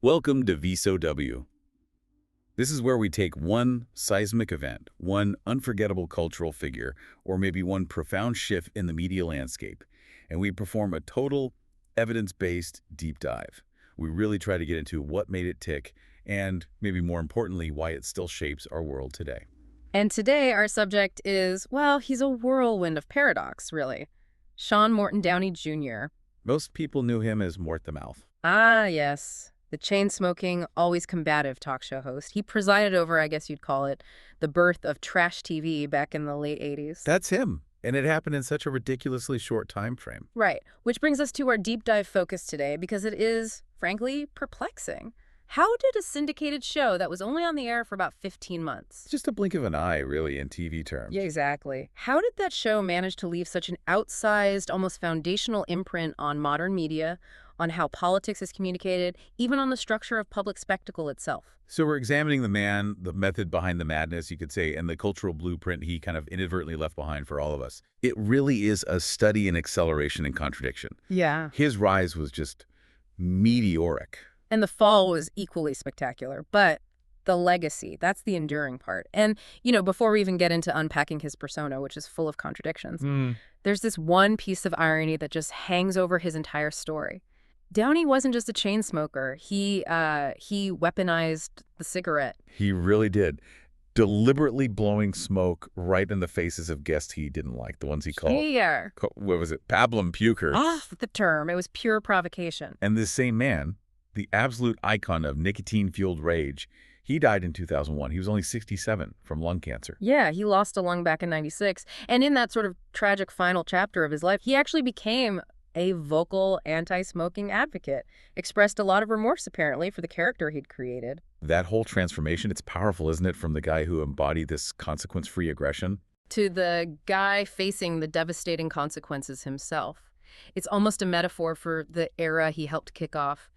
Welcome to VSOW. This is where we take one seismic event, one unforgettable cultural figure, or maybe one profound shift in the media landscape, and we perform a total, evidence-based deep dive. We really try to get into what made it tick, and maybe more importantly, why it still shapes our world today. And today our subject is, well, he's a whirlwind of paradox, really. Morton Downey Jr. Most people knew him as Mort the Mouth. Ah, yes. The chain-smoking, always combative talk show host. He presided over, I guess you'd call it, the birth of trash TV back in the late 80s. That's him, and it happened in such a ridiculously short time frame. Right, which brings us to our deep dive focus today because it is, frankly, perplexing. How did a syndicated show that was only on the air for about 15 months? Just a blink of an eye, really, in TV terms. Yeah, exactly. How did that show manage to leave such an outsized, almost foundational imprint on modern media, on how politics is communicated, even on the structure of public spectacle itself? So we're examining the man, the method behind the madness, you could say, and the cultural blueprint he kind of inadvertently left behind for all of us. It really is a study in acceleration and contradiction. Yeah. His rise was just meteoric. And the fall was equally spectacular, but the legacy, that's the enduring part. And, before we even get into unpacking his persona, which is full of contradictions, there's this one piece of irony that just hangs over his entire story. Downey wasn't just a chain smoker. He weaponized the cigarette. He really did. Deliberately blowing smoke right in the faces of guests he didn't like, the ones he called, Yeah. what was it, pablum pukers. The term. It was pure provocation. And this same man, the absolute icon of nicotine-fueled rage, he died in 2001. He was only 67 from lung cancer. Yeah, he lost a lung back in 96. And in that sort of tragic final chapter of his life, he actually became a vocal anti-smoking advocate, expressed a lot of remorse, apparently, for the character he'd created. That whole transformation, it's powerful, isn't it, from the guy who embodied this consequence-free aggression To the guy facing the devastating consequences himself. It's almost a metaphor for the era he helped kick off,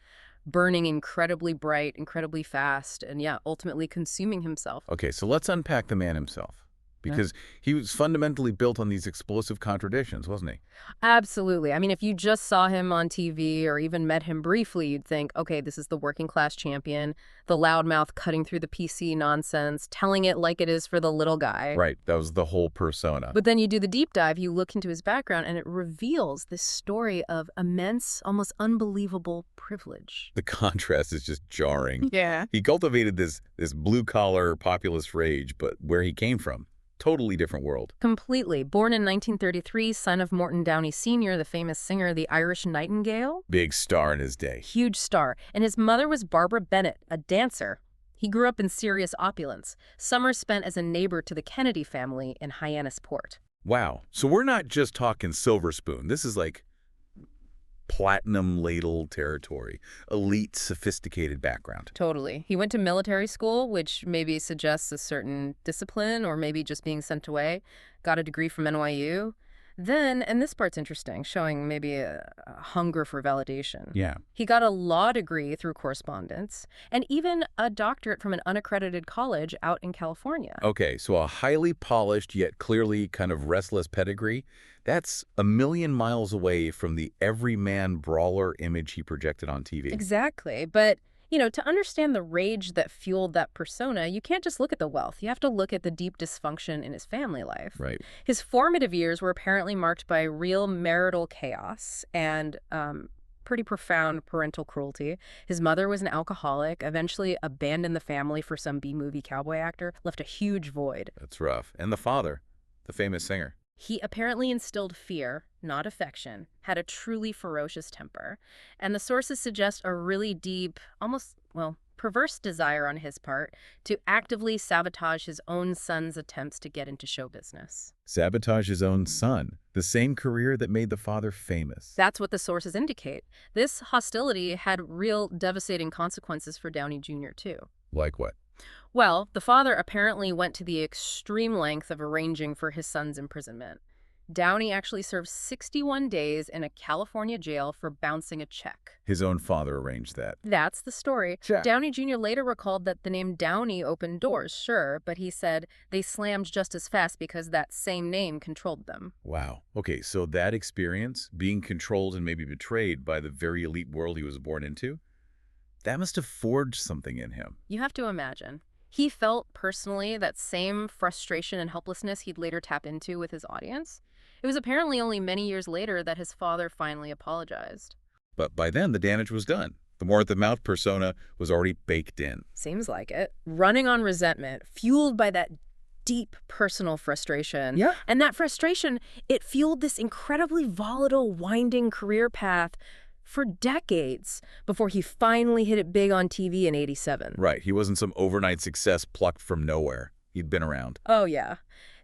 burning incredibly bright, incredibly fast, and ultimately consuming himself. Okay, so let's unpack the man himself, because he was fundamentally built on these explosive contradictions, wasn't he? Absolutely. I mean, if you just saw him on TV or even met him briefly, you'd think, okay, this is the working class champion, the loudmouth cutting through the PC nonsense, telling it like it is for the little guy. Right, that was the whole persona. But then you do the deep dive, you look into his background, and it reveals this story of immense, almost unbelievable privilege. The contrast is just jarring. Yeah. He cultivated this blue-collar populist rage, but where he came from, totally different world. Completely. Born in 1933, son of Morton Downey Jr., the famous singer, the Irish Nightingale. Big star in his day. Huge star. And his mother was Barbara Bennett, a dancer. He grew up in serious opulence. Summers spent as a neighbor to the Kennedy family in Hyannisport. Wow. So we're not just talking silver spoon. This is like platinum ladle territory. Elite, sophisticated background. Totally. He went to military school, which maybe suggests a certain discipline or maybe just being sent away. Got a degree from NYU. Then, and this part's interesting, showing maybe a hunger for validation. Yeah. He got a law degree through correspondence and even a doctorate from an unaccredited college out in California. Okay, so a highly polished yet clearly kind of restless pedigree, that's a million miles away from the everyman brawler image he projected on TV. Exactly. But, to understand the rage that fueled that persona, you can't just look at the wealth. You have to look at the deep dysfunction in his family life. Right. His formative years were apparently marked by real marital chaos and pretty profound parental cruelty. His mother was an alcoholic, eventually abandoned the family for some B-movie cowboy actor, left a huge void. That's rough. And the father, the famous singer. He apparently instilled fear, not affection, had a truly ferocious temper, and the sources suggest a really deep, almost, perverse desire on his part to actively sabotage his own son's attempts to get into show business. Sabotage his own son, the same career that made the father famous. That's what the sources indicate. This hostility had real devastating consequences for Downey Jr., too. Like what? Well, the father apparently went to the extreme length of arranging for his son's imprisonment. Downey actually served 61 days in a California jail for bouncing a check. His own father arranged that. That's the story. Check. Downey Jr. later recalled that the name Downey opened doors, sure, but he said they slammed just as fast because that same name controlled them. Wow. Okay, so that experience, being controlled and maybe betrayed by the very elite world he was born into, That must have forged something in him. You have to imagine. He felt personally that same frustration and helplessness he'd later tap into with his audience. It was apparently only many years later that his father finally apologized. But by then, the damage was done. The more-at-the-mouth persona was already baked in. Seems like it. Running on resentment, fueled by that deep personal frustration. Yeah. And that frustration, it fueled this incredibly volatile, winding career path for decades before he finally hit it big on TV in '87. Right. He wasn't some overnight success plucked from nowhere. He'd been around. Oh, yeah.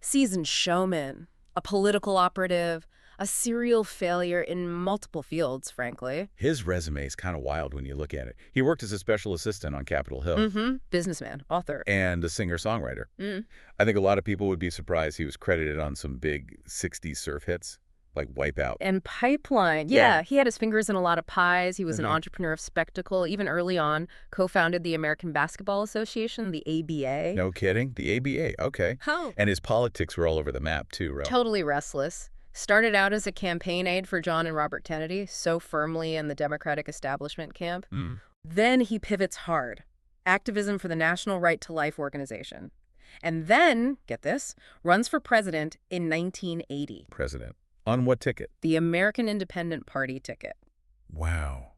Seasoned showman, a political operative, a serial failure in multiple fields, frankly. His resume is kind of wild when you look at it. He worked as a special assistant on Capitol Hill. Businessman, author. And a singer-songwriter. I think a lot of people would be surprised he was credited on some big 60s surf hits, like Wipeout. And Pipeline. Yeah, he had his fingers in a lot of pies. He was an entrepreneur of spectacle. Even early on, co-founded the American Basketball Association, the ABA. No kidding? The ABA, okay. Oh. And his politics were all over the map, too, right? Totally restless. Started out as a campaign aide for John and Robert Kennedy, so firmly in the Democratic establishment camp. Then he pivots hard. Activism for the National Right to Life organization. And then, get this, runs for president in 1980. President. On what ticket? The American Independent Party ticket. Wow.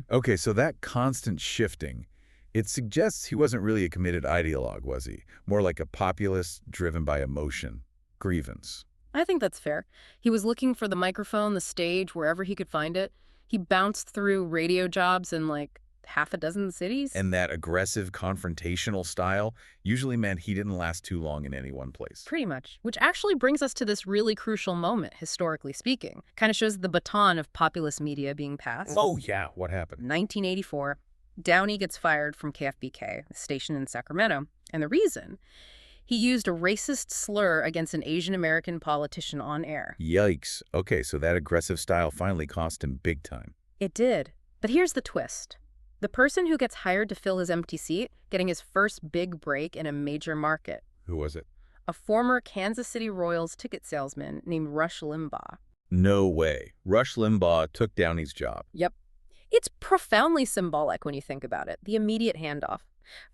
Okay, so that constant shifting, it suggests he wasn't really a committed ideologue, was he? More like a populist driven by emotion, grievance. I think that's fair. He was looking for the microphone, the stage, wherever he could find it. He bounced through radio jobs in like half a dozen cities. And that aggressive, confrontational style usually meant he didn't last too long in any one place. Pretty much. Which actually brings us to this really crucial moment, historically speaking. Kind of shows the baton of populist media being passed. Oh, yeah. What happened? 1984, Downey gets fired from KFBK, a station in Sacramento. And the reason? He used a racist slur against an Asian American politician on air. Yikes. Okay, so that aggressive style finally cost him big time. It did. But here's the twist. The person who gets hired to fill his empty seat, getting his first big break in a major market. Who was it? A former Kansas City Royals ticket salesman named Rush Limbaugh. No way. Rush Limbaugh took Downey's job. Yep. It's profoundly symbolic when you think about it. The immediate handoff.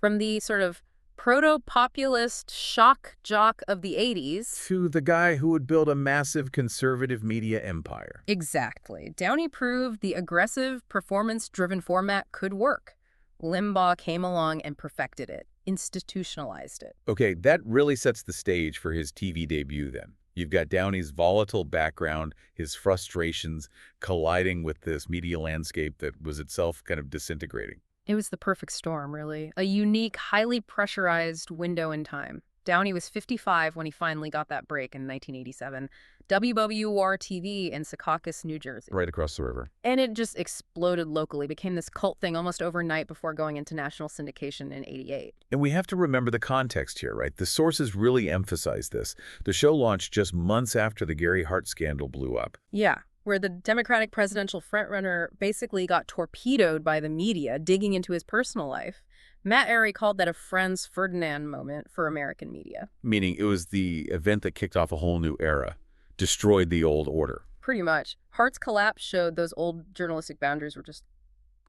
From the sort of proto-populist shock jock of the 80s. To the guy who would build a massive conservative media empire. Exactly. Downey proved the aggressive, performance-driven format could work. Limbaugh came along and perfected it, institutionalized it. Okay, that really sets the stage for his TV debut then. You've got Downey's volatile background, his frustrations colliding with this media landscape that was itself kind of disintegrating. It was the perfect storm, really. A unique, highly pressurized window in time. Downey was 55 when he finally got that break in 1987. WWR-TV in Secaucus, New Jersey. Right across the river. And it just exploded locally, became this cult thing almost overnight before going into national syndication in '88. And we have to remember the context here, right? The sources really emphasize this. The show launched just months after the Gary Hart scandal blew up. Yeah, where the Democratic presidential frontrunner basically got torpedoed by the media digging into his personal life. Matt Arey called that a Franz Ferdinand moment for American media. Meaning it was the event that kicked off a whole new era, destroyed the old order. Pretty much. Hart's collapse showed those old journalistic boundaries were just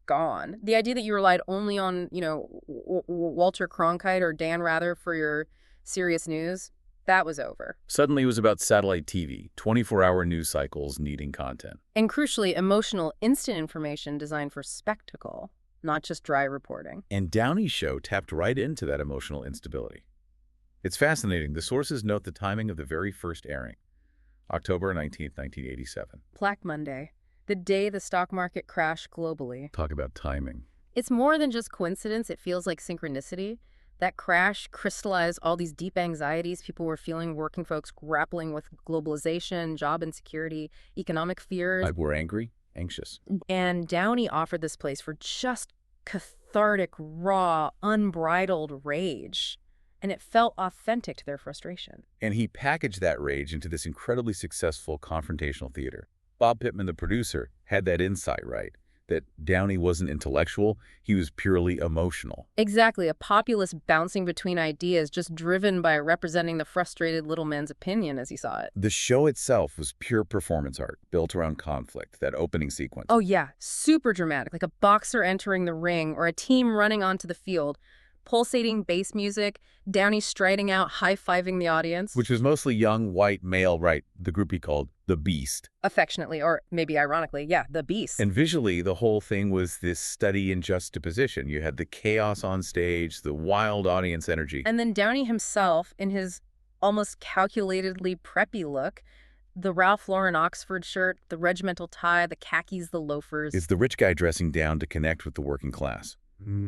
gone. The idea that you relied only on, Walter Cronkite or Dan Rather for your serious news, that was over. Suddenly it was about satellite TV, 24-hour news cycles needing content. And crucially, emotional, instant information designed for spectacle, not just dry reporting. And Downey's show tapped right into that emotional instability. It's fascinating. The sources note the timing of the very first airing, October 19th, 1987. Black Monday, the day the stock market crashed globally. Talk about timing. It's more than just coincidence. It feels like synchronicity. That crash crystallized all these deep anxieties people were feeling, working folks grappling with globalization, job insecurity, economic fears. We're angry, anxious. And Downey offered this place for just cathartic, raw, unbridled rage. And it felt authentic to their frustration. And he packaged that rage into this incredibly successful confrontational theater. Bob Pittman, the producer, had that insight right. that Downey wasn't intellectual, he was purely emotional. Exactly, a populace bouncing between ideas, just driven by representing the frustrated little man's opinion as he saw it. The show itself was pure performance art, built around conflict, that opening sequence. Oh yeah, super dramatic, like a boxer entering the ring or a team running onto the field. Pulsating bass music, Downey striding out, high-fiving the audience. Which was mostly young, white, male, right, the group he called the Beast. Affectionately, or maybe ironically, yeah, the Beast. And visually, the whole thing was this study in juxtaposition. You had the chaos on stage, the wild audience energy. And then Downey himself, in his almost calculatedly preppy look, the Ralph Lauren Oxford shirt, the regimental tie, the khakis, the loafers. Is the rich guy dressing down to connect with the working class.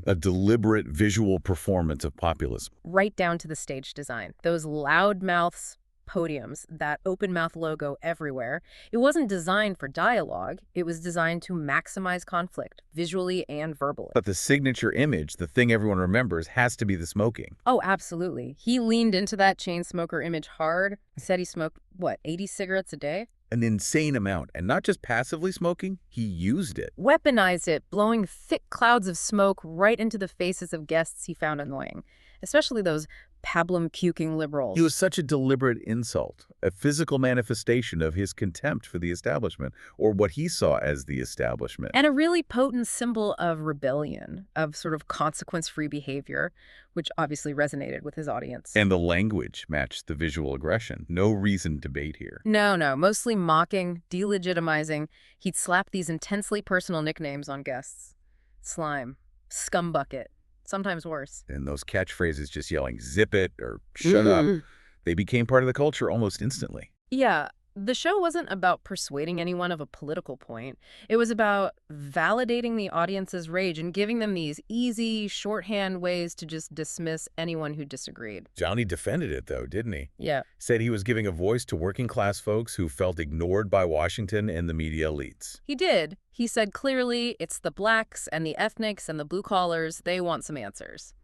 A deliberate visual performance of populism. Right down to the stage design. Those loudmouths, podiums, that open mouth logo everywhere. It wasn't designed for dialogue. It was designed to maximize conflict, visually and verbally. But the signature image, the thing everyone remembers, has to be the smoking. Oh, absolutely. He leaned into that chain smoker image hard. Said he smoked, what, 80 cigarettes a day? An insane amount. And not just passively smoking, he used it. Weaponized it, blowing thick clouds of smoke right into the faces of guests he found annoying, especially those pablum-puking liberals. He was such a deliberate insult, a physical manifestation of his contempt for the establishment, or what he saw as the establishment. And a really potent symbol of rebellion, of sort of consequence-free behavior, which obviously resonated with his audience. And the language matched the visual aggression. No reasoned debate here. No, mostly mocking, delegitimizing. He'd slap these intensely personal nicknames on guests. Slime, scumbucket, sometimes worse. And those catchphrases just yelling, zip it, or shut up, they became part of the culture almost instantly. Yeah, the show wasn't about persuading anyone of a political point. It was about validating the audience's rage and giving them these easy, shorthand ways to just dismiss anyone who disagreed. Downey defended it, though, didn't he? Yeah. Said he was giving a voice to working-class folks who felt ignored by Washington and the media elites. He did. He said clearly, it's the blacks and the ethnics and the blue-collars, they want some answers.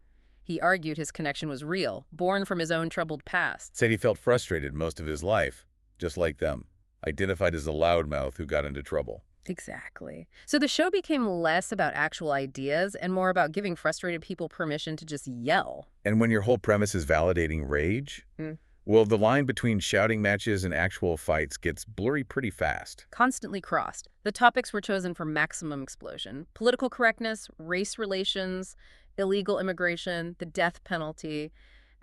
He argued his connection was real, born from his own troubled past. Said he felt frustrated most of his life. Just like them, identified as a loudmouth who got into trouble. Exactly. So the show became less about actual ideas and more about giving frustrated people permission to just yell. And when your whole premise is validating rage, well, the line between shouting matches and actual fights gets blurry pretty fast. Constantly crossed. The topics were chosen for maximum explosion. Political correctness, race relations, illegal immigration, the death penalty.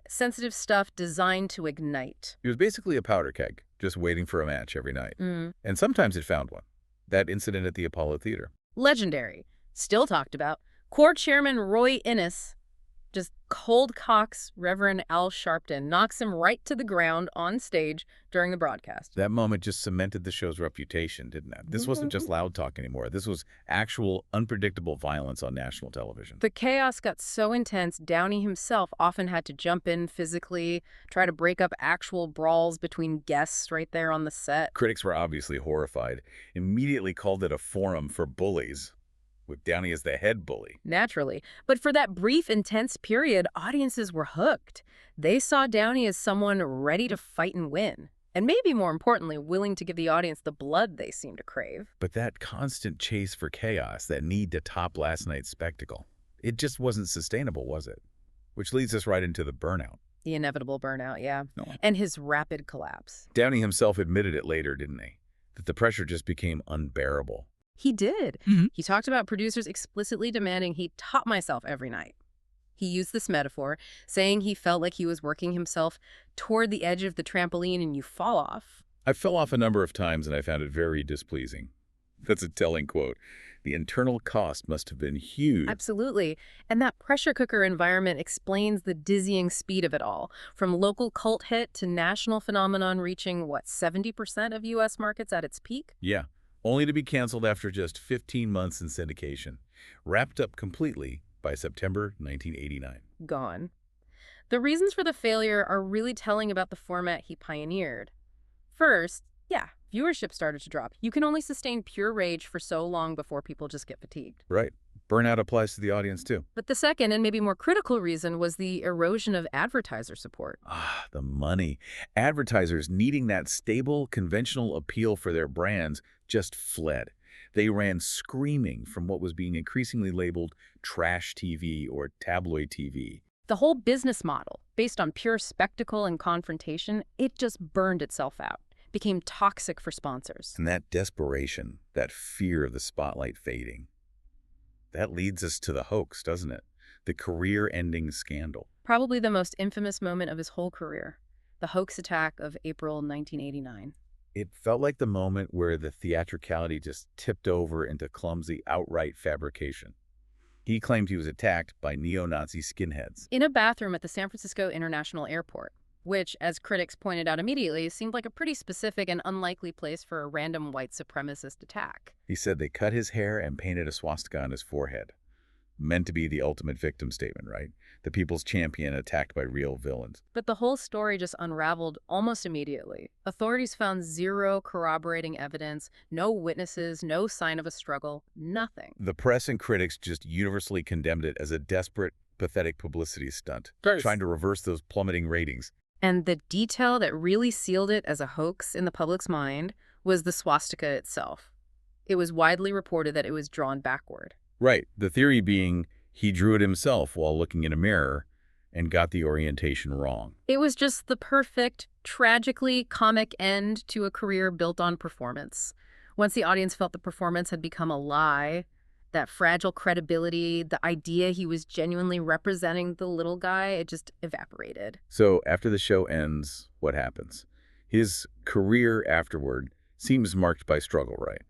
Sensitive stuff designed to ignite. It was basically a powder keg, just waiting for a match every night. And sometimes it found one. That incident at the Apollo Theater. Legendary. Still talked about. Core Chairman Roy Innis just cold cocks Reverend Al Sharpton, knocks him right to the ground on stage during the broadcast. That moment just cemented the show's reputation, didn't it? This wasn't just loud talk anymore. This was actual, unpredictable violence on national television. The chaos got so intense, Downey himself often had to jump in physically, try to break up actual brawls between guests right there on the set. Critics were obviously horrified, immediately called it a forum for bullies, with Downey as the head bully. Naturally. But for that brief, intense period, audiences were hooked. They saw Downey as someone ready to fight and win. And maybe more importantly, willing to give the audience the blood they seemed to crave. But that constant chase for chaos, that need to top last night's spectacle, it just wasn't sustainable, was it? Which leads us right into the burnout. The inevitable burnout, yeah. No. And his rapid collapse. Downey himself admitted it later, didn't he? That the pressure just became unbearable. He did. He talked about producers explicitly demanding he top myself every night. He used this metaphor, saying he felt like he was working himself toward the edge of the trampoline and you fall off. I fell off a number of times and I found it very displeasing. That's a telling quote. The internal cost must have been huge. Absolutely. And that pressure cooker environment explains the dizzying speed of it all. From local cult hit to national phenomenon reaching, what, 70% of U.S. markets at its peak? Yeah. Only to be canceled after just 15 months in syndication, wrapped up completely by September 1989. Gone. The reasons for the failure are really telling about the format he pioneered. First, viewership started to drop. You can only sustain pure rage for so long before people just get fatigued. Right. Burnout applies to the audience, too. But the second, and maybe more critical reason, was the erosion of advertiser support. The money. Advertisers needing that stable, conventional appeal for their brands just fled. They ran screaming from what was being increasingly labeled trash TV or tabloid TV. The whole business model, based on pure spectacle and confrontation, it just burned itself out, became toxic for sponsors. And that desperation, that fear of the spotlight fading, that leads us to the hoax, doesn't it? The career-ending scandal. Probably the most infamous moment of his whole career, the hoax attack of April 1989. It felt like the moment where the theatricality just tipped over into clumsy, outright fabrication. He claimed he was attacked by neo-Nazi skinheads. In a bathroom at the San Francisco International Airport, which, as critics pointed out immediately, seemed like a pretty specific and unlikely place for a random white supremacist attack. He said they cut his hair and painted a swastika on his forehead. Meant to be the ultimate victim statement, right? The people's champion attacked by real villains. But the whole story just unraveled almost immediately. Authorities found zero corroborating evidence, no witnesses, no sign of a struggle, nothing. The press and critics just universally condemned it as a desperate, pathetic publicity stunt, trying to reverse those plummeting ratings. And the detail that really sealed it as a hoax in the public's mind was the swastika itself. It was widely reported that it was drawn backward. Right. The theory being he drew it himself while looking in a mirror and got the orientation wrong. It was just the perfect, tragically comic end to a career built on performance. Once the audience felt the performance had become a lie, that fragile credibility, the idea he was genuinely representing the little guy, it just evaporated. So after the show ends, what happens? His career afterward seems marked by struggle, right?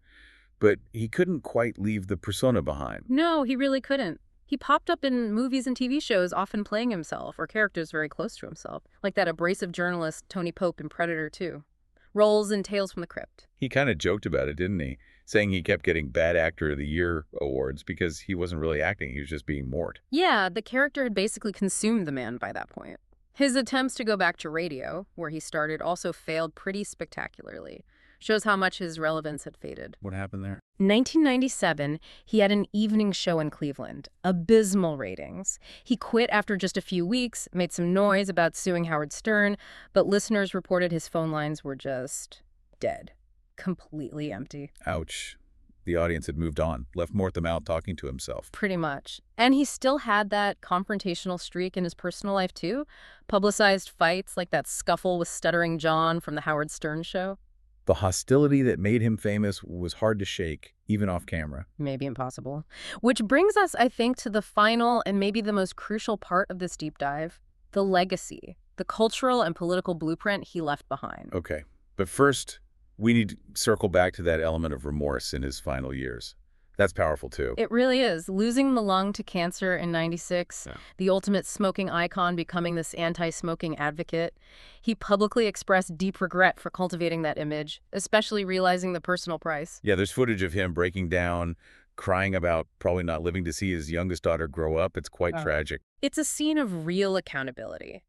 But he couldn't quite leave the persona behind. No, he really couldn't. He popped up in movies and TV shows, often playing himself or characters very close to himself, like that abrasive journalist Tony Pope in Predator 2. Roles in Tales from the Crypt. He kind of joked about it, didn't he? Saying he kept getting Bad Actor of the Year awards because he wasn't really acting, he was just being Mort. Yeah, the character had basically consumed the man by that point. His attempts to go back to radio, where he started, also failed pretty spectacularly. Shows how much his relevance had faded. What happened there? 1997, he had an evening show in Cleveland. Abysmal ratings. He quit after just a few weeks, made some noise about suing Howard Stern, but listeners reported his phone lines were just dead. Completely empty. Ouch. The audience had moved on, left Morton out talking to himself. Pretty much. And he still had that confrontational streak in his personal life, too. Publicized fights like that scuffle with Stuttering John from the Howard Stern show. The hostility that made him famous was hard to shake, even off camera. Maybe impossible. Which brings us, I think, to the final and maybe the most crucial part of this deep dive, the legacy, the cultural and political blueprint he left behind. Okay, but first, we need to circle back to that element of remorse in his final years. That's powerful, too. It really is. Losing the lung to cancer in '96, the ultimate smoking icon becoming this anti-smoking advocate, he publicly expressed deep regret for cultivating that image, especially realizing the personal price. Yeah, there's footage of him breaking down, crying about probably not living to see his youngest daughter grow up. It's quite tragic. It's a scene of real accountability.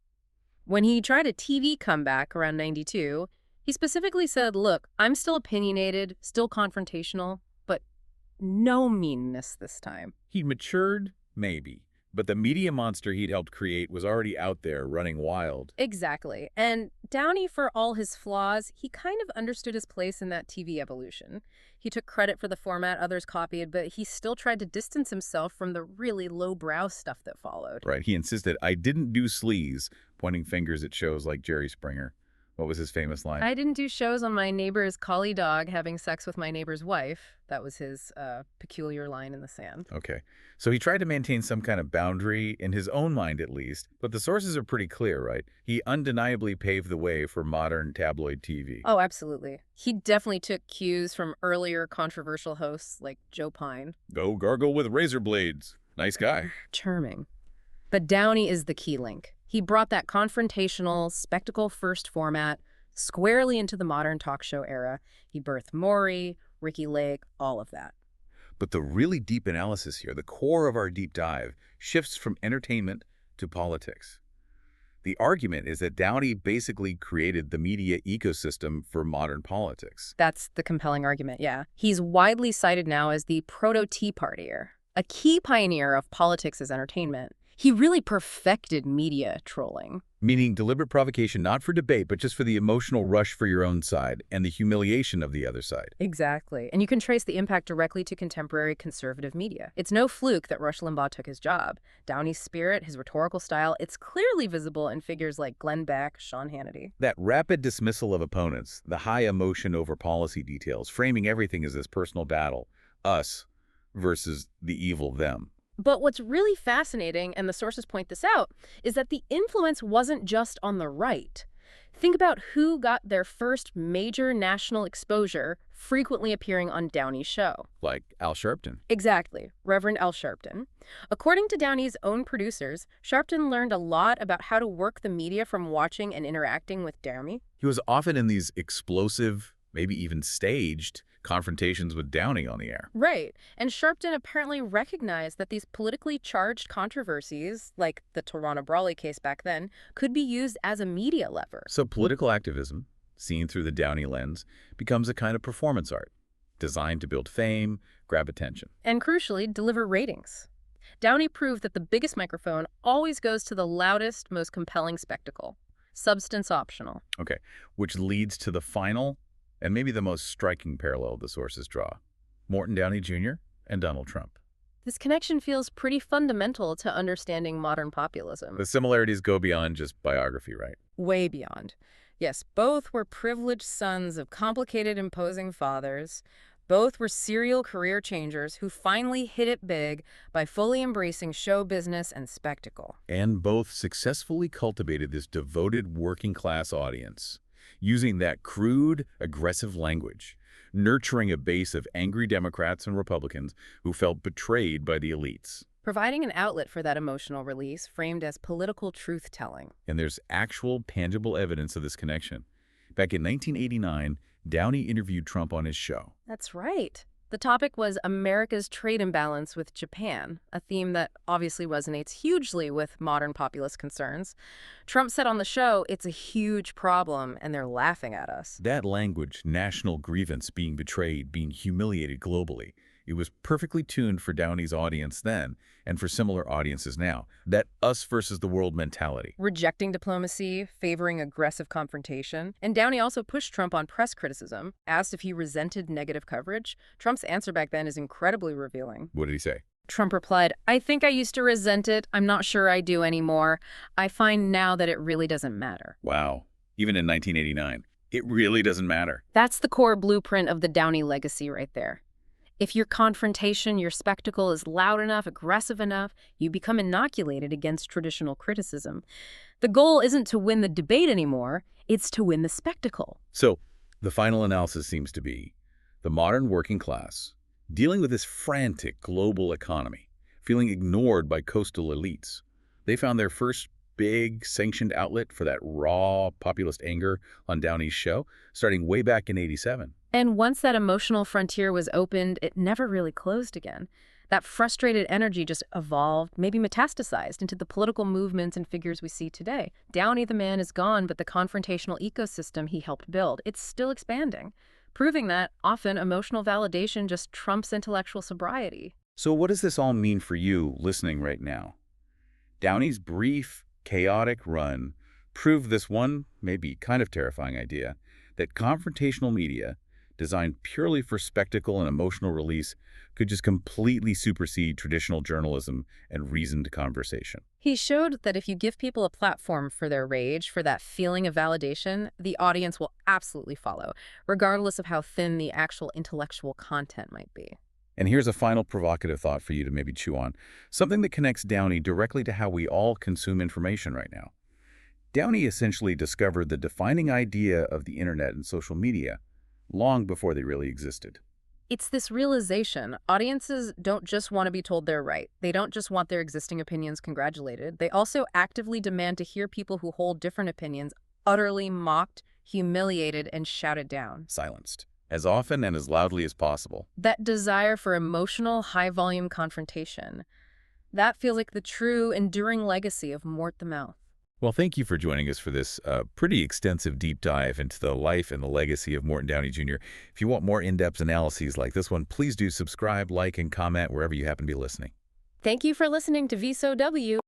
When he tried a TV comeback around '92, he specifically said, look, I'm still opinionated, still confrontational, but no meanness this time. He'd matured, maybe, but the media monster he'd helped create was already out there running wild. Exactly. And Downey, for all his flaws, he kind of understood his place in that TV evolution. He took credit for the format others copied, but he still tried to distance himself from the really lowbrow stuff that followed. Right. He insisted, I didn't do sleaze, pointing fingers at shows like Jerry Springer. What was his famous line? I didn't do shows on my neighbor's collie dog having sex with my neighbor's wife. That was his peculiar line in the sand. Okay. So he tried to maintain some kind of boundary, in his own mind at least, but the sources are pretty clear, right? He undeniably paved the way for modern tabloid TV. Oh, absolutely. He definitely took cues from earlier controversial hosts like Joe Pine. Go gargle with razor blades. Nice guy. Charming. But Downey is the key link. He brought that confrontational, spectacle-first format squarely into the modern talk show era. He birthed Maury, Ricky Lake, all of that. But the really deep analysis here, the core of our deep dive, shifts from entertainment to politics. The argument is that Downey basically created the media ecosystem for modern politics. That's the compelling argument, yeah. He's widely cited now as the proto-Tea Partier. a key pioneer of politics as entertainment. He really perfected media trolling. Meaning deliberate provocation, not for debate, but just for the emotional rush for your own side and the humiliation of the other side. Exactly. And you can trace the impact directly to contemporary conservative media. It's no fluke that Rush Limbaugh took his job. Downey's spirit, his rhetorical style, it's clearly visible in figures like Glenn Beck, Sean Hannity. That rapid dismissal of opponents, the high emotion over policy details, framing everything as this personal battle, us versus the evil them. But what's really fascinating, and the sources point this out, is that the influence wasn't just on the right. Think about who got their first major national exposure, frequently appearing on Downey's show. Like Al Sharpton. Exactly, Reverend Al Sharpton. According to Downey's own producers, Sharpton learned a lot about how to work the media from watching and interacting with Downey. He was often in these explosive, maybe even staged, confrontations with Downey on the air. Right. And Sharpton apparently recognized that these politically charged controversies, like the Toronto Brawley case back then, could be used as a media lever. So political activism, seen through the Downey lens, becomes a kind of performance art, designed to build fame, grab attention. And crucially, deliver ratings. Downey proved that the biggest microphone always goes to the loudest, most compelling spectacle. Substance optional. Okay, which leads to the final and maybe the most striking parallel the sources draw: Morton Downey Jr. and Donald Trump. This connection feels pretty fundamental to understanding modern populism. The similarities go beyond just biography, right? Way beyond. Yes, both were privileged sons of complicated, imposing fathers. Both were serial career changers who finally hit it big by fully embracing show business and spectacle. And both successfully cultivated this devoted working-class audience, using that crude, aggressive language, nurturing a base of angry Democrats and Republicans who felt betrayed by the elites. Providing an outlet for that emotional release framed as political truth-telling. And there's actual, tangible evidence of this connection. Back in 1989, Downey interviewed Trump on his show. That's right. The topic was America's trade imbalance with Japan, a theme that obviously resonates hugely with modern populist concerns. Trump said on the show, it's a huge problem, and they're laughing at us. That language, national grievance, being betrayed, being humiliated globally, it was perfectly tuned for Downey's audience then and for similar audiences now. That us versus the world mentality. Rejecting diplomacy, favoring aggressive confrontation. And Downey also pushed Trump on press criticism, asked if he resented negative coverage. Trump's answer back then is incredibly revealing. What did he say? Trump replied, "I think I used to resent it. I'm not sure I do anymore. I find now that it really doesn't matter." Wow. Even in 1989, it really doesn't matter. That's the core blueprint of the Downey legacy right there. If your confrontation, your spectacle is loud enough, aggressive enough, you become inoculated against traditional criticism. The goal isn't to win the debate anymore, it's to win the spectacle. So, the final analysis seems to be the modern working class, dealing with this frantic global economy, feeling ignored by coastal elites. They found their first big sanctioned outlet for that raw populist anger on Downey's show, starting way back in '87. And once that emotional frontier was opened, it never really closed again. That frustrated energy just evolved, maybe metastasized into the political movements and figures we see today. Downey the man is gone, but the confrontational ecosystem he helped build, it's still expanding, proving that often emotional validation just trumps intellectual sobriety. So what does this all mean for you listening right now? Downey's brief, chaotic run proved this one, maybe kind of terrifying idea, that confrontational media, designed purely for spectacle and emotional release, could just completely supersede traditional journalism and reasoned conversation. He showed that if you give people a platform for their rage, for that feeling of validation, the audience will absolutely follow, regardless of how thin the actual intellectual content might be. And here's a final provocative thought for you to maybe chew on, something that connects Downey directly to how we all consume information right now. Downey essentially discovered the defining idea of the internet and social media long before they really existed. It's this realization. Audiences don't just want to be told they're right. They don't just want their existing opinions congratulated. They also actively demand to hear people who hold different opinions utterly mocked, humiliated, and shouted down. Silenced, as often and as loudly as possible. That desire for emotional, high-volume confrontation, that feels like the true, enduring legacy of Mort the Mouth. Well, thank you for joining us for this pretty extensive deep dive into the life and the legacy of Morton Downey Jr. If you want more in-depth analyses like this one, please do subscribe, like, and comment wherever you happen to be listening. Thank you for listening to VSOW.